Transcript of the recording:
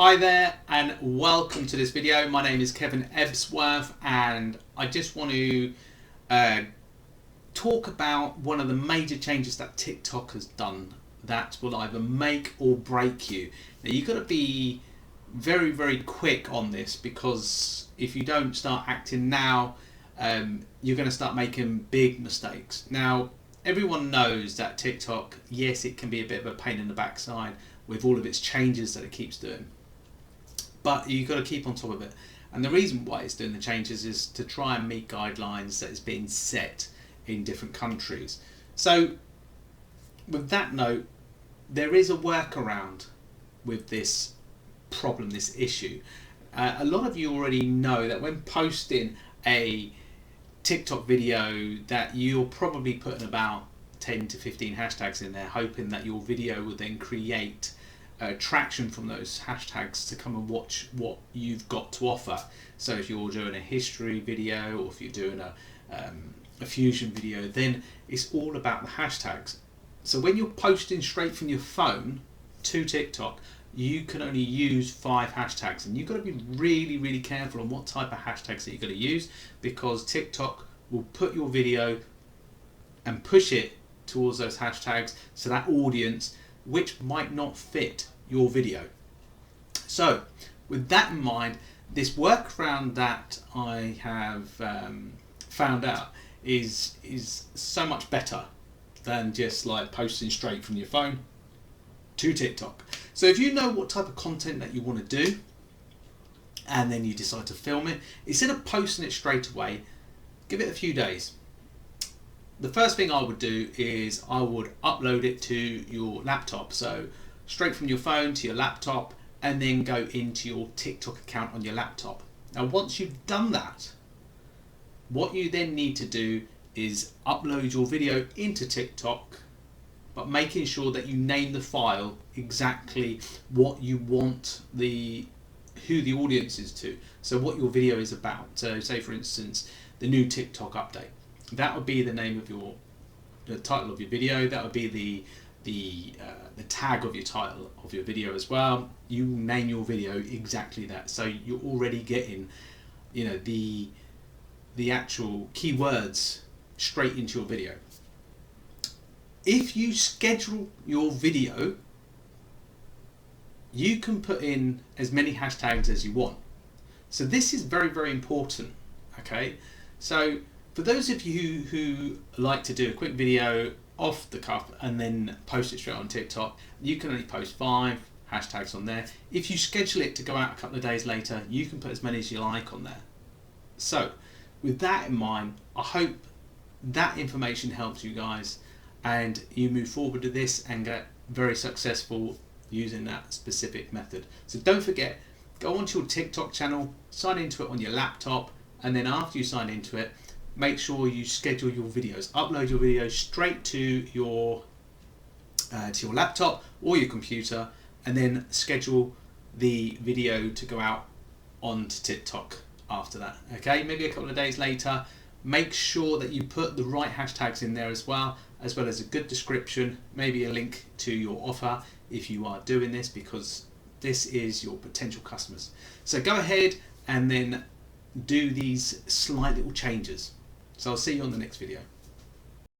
Hi there and welcome to this video. My name is Kevin Ebsworth and I just want to talk about one of the major changes that TikTok has done that will either make or break you. Now you've got to be very quick on this, because if you don't start acting now, you're going to start making big mistakes. Now everyone knows that TikTok, yes, it can be a bit of a pain in the backside with all of its changes that it keeps doing, but you've got to keep on top of it. And the reason why it's doing the changes is to try and meet guidelines that is being set in different countries. So with that note, there is a workaround with this problem, this issue. A lot of you already know that when posting a TikTok video that you're probably putting about 10 to 15 hashtags in there, hoping that your video will then create traction from those hashtags to come and watch what you've got to offer. So if you're doing a history video, or if you're doing a fusion video, then it's all about the hashtags. So when you're posting straight from your phone to TikTok, you can only use 5 hashtags, and you've got to be really careful on what type of hashtags that you're going to use, because TikTok will put your video and push it towards those hashtags, so that audience which might not fit your video. So with that in mind, this workaround that I have found out is so much better than just like posting straight from your phone to TikTok. So if you know what type of content that you want to do and then you decide to film it, instead of posting it straight away, give it a few days. The first thing I would do is I would upload it to your laptop. So straight from your phone to your laptop, and then go into your TikTok account on your laptop. Now once you've done that, what you then need to do is upload your video into TikTok, but making sure that you name the file exactly what you want who the audience is to. So what your video is about. So say for instance, the new TikTok update. That would be the name of the title of your video. That would be the tag of your title of your video as well. You name your video exactly that. So you're already getting, the actual keywords straight into your video. If you schedule your video, you can put in as many hashtags as you want. So this is very important. Okay, so for those of you who like to do a quick video off the cuff and then post it straight on TikTok, you can only post 5 hashtags on there. If you schedule it to go out a couple of days later, you can put as many as you like on there. So with that in mind, I hope that information helps you guys and you move forward with this and get very successful using that specific method. So don't forget, go onto your TikTok channel, sign into it on your laptop, and then after you sign into it, make sure you schedule your videos. Upload your videos straight to your laptop or your computer, and then schedule the video to go out onto TikTok after that. Okay, maybe a couple of days later. Make sure that you put the right hashtags in there as well as a good description, maybe a link to your offer if you are doing this, because this is your potential customers. So go ahead and then do these slight little changes. So I'll see you on the next video.